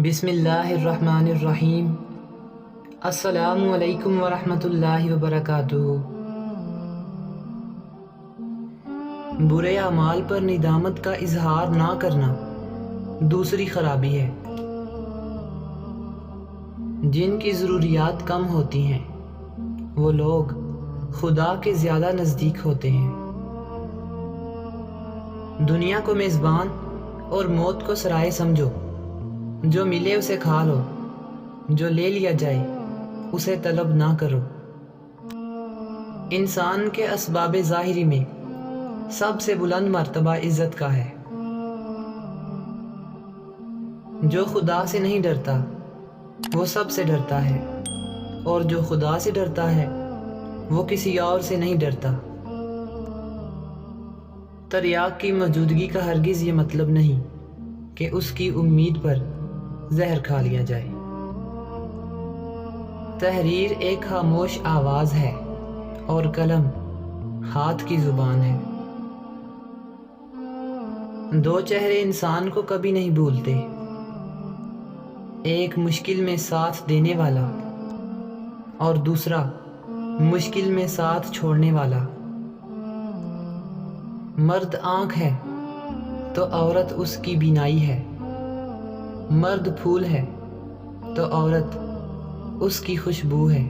بسم اللہ الرحمن الرحیم۔ السلام علیکم ورحمۃ اللہ وبرکاتہ۔ برے اعمال پر ندامت کا اظہار نہ کرنا دوسری خرابی ہے۔ جن کی ضروریات کم ہوتی ہیں وہ لوگ خدا کے زیادہ نزدیک ہوتے ہیں۔ دنیا کو میزبان اور موت کو سرائے سمجھو۔ جو ملے اسے کھا لو، جو لے لیا جائے اسے طلب نہ کرو۔ انسان کے اسباب ظاہری میں سب سے بلند مرتبہ عزت کا ہے۔ جو خدا سے نہیں ڈرتا وہ سب سے ڈرتا ہے، اور جو خدا سے ڈرتا ہے وہ کسی اور سے نہیں ڈرتا۔ تریاق کی موجودگی کا ہرگز یہ مطلب نہیں کہ اس کی امید پر زہر کھا لیا جائے۔ تحریر ایک خاموش آواز ہے اور قلم ہاتھ کی زبان ہے۔ دو چہرے انسان کو کبھی نہیں بھولتے، ایک مشکل میں ساتھ دینے والا اور دوسرا مشکل میں ساتھ چھوڑنے والا۔ مرد آنکھ ہے تو عورت اس کی بینائی ہے، مرد پھول ہے تو عورت اس کی خوشبو ہے۔